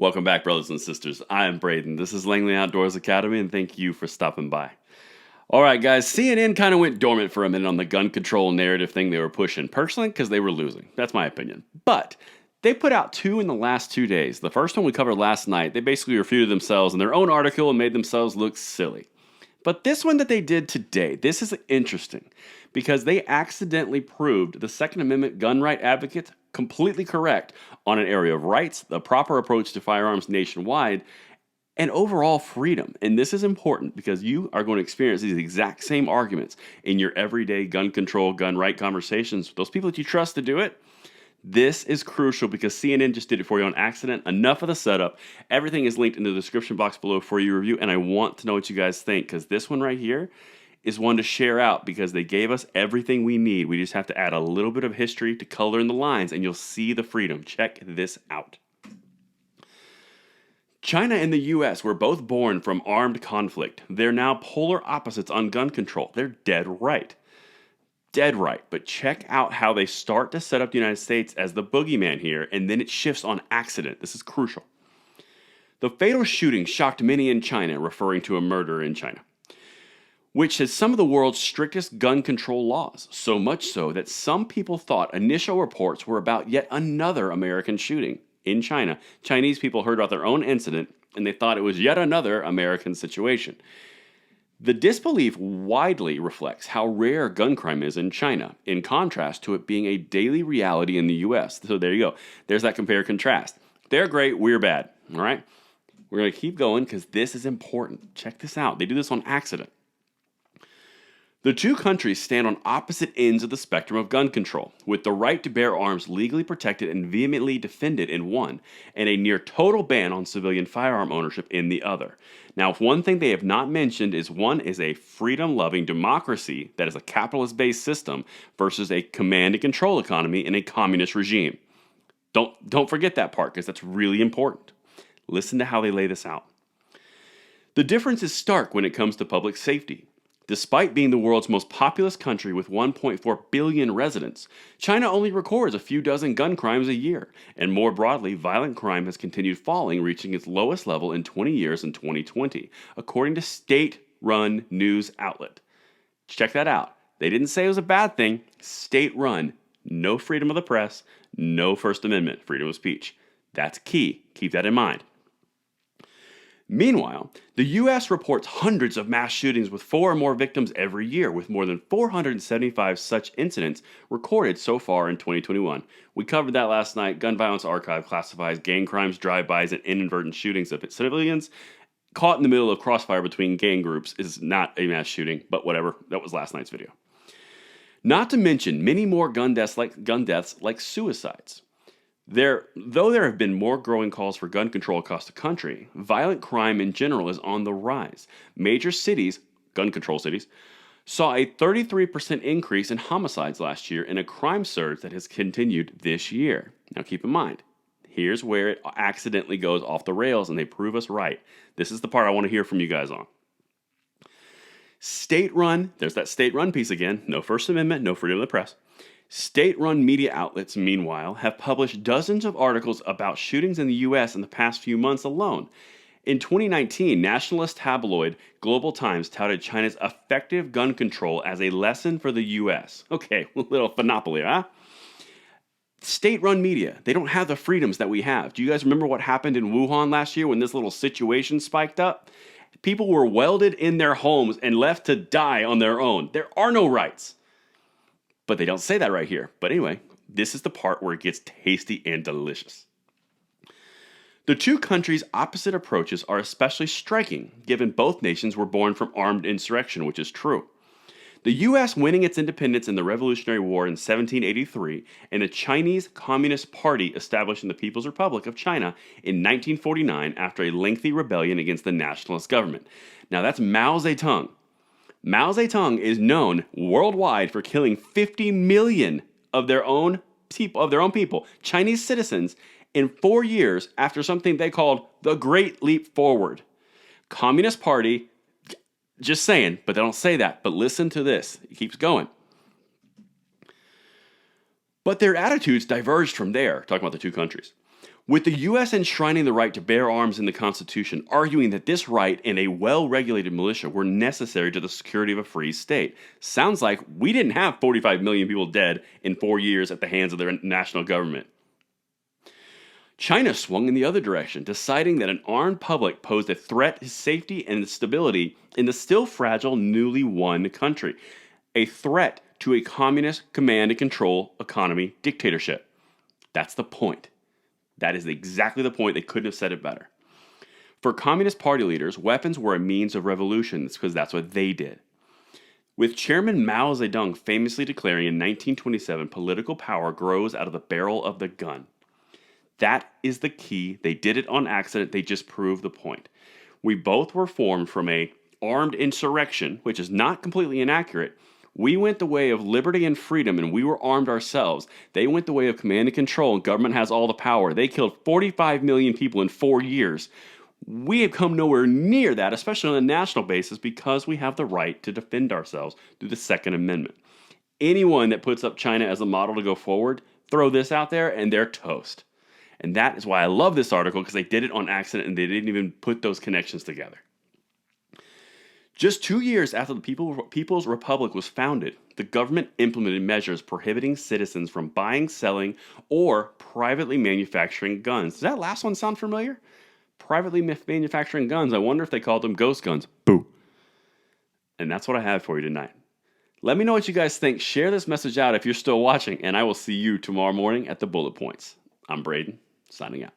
Welcome back, brothers and sisters. I am Braden. This is Langley Outdoors Academy, and thank you for stopping by. All right, guys, CNN kind of went dormant for a minute on the gun control narrative thing they were pushing, personally, because they were losing. That's my opinion. But they put out two in the last 2 days. The first one we covered last night. They basically refuted themselves in their own article and made themselves look silly. But this one that they did today, this is interesting because they accidentally proved the Second Amendment gun right advocates completely correct on an area of rights, the proper approach to firearms nationwide, and overall freedom. And this is important because you are going to experience these exact same arguments in your everyday gun control, gun right conversations with those people that you trust to do it. This is crucial because CNN just did it for you on accident. Enough of the setup. Everything is linked in the description box below for your review, and I want to know what you guys think because this one right here is one to share out because they gave us everything we need. We just have to add a little bit of history to color in the lines, and you'll see the freedom. Check this out. China and the U.S. were both born from armed conflict. They're now polar opposites on gun control. They're dead right. Dead right, but check out how they start to set up the United States as the boogeyman here, and then it shifts on accident. This is crucial. The fatal shooting shocked many in China, referring to a murder in China, which has some of the world's strictest gun control laws, so much so that some people thought initial reports were about yet another American shooting in China. Chinese people heard about their own incident, and they thought it was yet another American situation. The disbelief widely reflects how rare gun crime is in China, in contrast to it being a daily reality in the U.S. So there you go. There's that compare contrast. They're great, we're bad. All right? We're going to keep going because this is important. Check this out. They do this on accident. The two countries stand on opposite ends of the spectrum of gun control, with the right to bear arms legally protected and vehemently defended in one, and a near total ban on civilian firearm ownership in the other. Now, if one thing they have not mentioned is one is a freedom-loving democracy that is a capitalist-based system versus a command and control economy in a communist regime. Don't forget that part because that's really important. Listen to how they lay this out. The difference is stark when it comes to public safety. Despite being the world's most populous country with 1.4 billion residents, China only records a few dozen gun crimes a year, and more broadly, violent crime has continued falling, reaching its lowest level in 20 years in 2020, according to state-run news outlet. Check that out. They didn't say it was a bad thing. State-run. No freedom of the press, no First Amendment, freedom of speech. That's key. Keep that in mind. Meanwhile, the U.S. reports hundreds of mass shootings with 4 or more victims every year, with more than 475 such incidents recorded so far in 2021. We covered that last night. Gun Violence Archive classifies gang crimes, drive-bys, and inadvertent shootings of civilians caught in the middle of crossfire between gang groups is not a mass shooting, but whatever. That was last night's video. Not to mention many more gun deaths like suicides. Though there have been more growing calls for gun control across the country, violent crime in general is on the rise. Major cities, gun control cities, saw a 33% increase in homicides last year and a crime surge that has continued this year. Now keep in mind, here's where it accidentally goes off the rails and they prove us right. This is the part I want to hear from you guys on. State-run, there's that state-run piece again, no First Amendment, no freedom of the press. State-run media outlets, meanwhile, have published dozens of articles about shootings in the U.S. in the past few months alone. In 2019, nationalist tabloid Global Times touted China's effective gun control as a lesson for the U.S. Okay, a little monopoly, huh? State-run media, they don't have the freedoms that we have. Do you guys remember what happened in Wuhan last year when this little situation spiked up? People were welded in their homes and left to die on their own. There are no rights. But they don't say that right here. But anyway, this is the part where it gets tasty and delicious. The two countries' opposite approaches are especially striking, given both nations were born from armed insurrection, which is true. The U.S. winning its independence in the Revolutionary War in 1783, and the Chinese Communist Party establishing the People's Republic of China in 1949 after a lengthy rebellion against the nationalist government. Now that's Mao Zedong. Mao Zedong is known worldwide for killing 50 million of their own people, Chinese citizens, in 4 years after something they called the Great Leap Forward. Communist Party, just saying, but they don't say that. But listen to this. It keeps going. But their attitudes diverged from there, talking about the two countries. With the U.S. enshrining the right to bear arms in the Constitution, arguing that this right and a well-regulated militia were necessary to the security of a free state. Sounds like we didn't have 45 million people dead in 4 years at the hands of their national government. China swung in the other direction, deciding that an armed public posed a threat to safety and stability in the still fragile, newly won country. A threat to a communist command and control economy dictatorship. That's the point. That is exactly the point. They couldn't have said it better. For Communist Party leaders, weapons were a means of revolution because that's what they did. With Chairman Mao Zedong famously declaring in 1927, political power grows out of the barrel of the gun. That is the key. They did it on accident. They just proved the point. We both were formed from a armed insurrection, which is not completely inaccurate. We went the way of liberty and freedom, and we were armed ourselves. They went the way of command and control, and government has all the power. They killed 45 million people in 4 years. We have come nowhere near that, especially on a national basis, because we have the right to defend ourselves through the Second Amendment. Anyone that puts up China as a model to go forward, throw this out there, and they're toast. And that is why I love this article, because they did it on accident, and they didn't even put those connections together. Just 2 years after the People's Republic was founded, the government implemented measures prohibiting citizens from buying, selling, or privately manufacturing guns. Does that last one sound familiar? Privately manufacturing guns. I wonder if they called them ghost guns. Boo. And that's what I have for you tonight. Let me know what you guys think. Share this message out if you're still watching, and I will see you tomorrow morning at the Bullet Points. I'm Braden, signing out.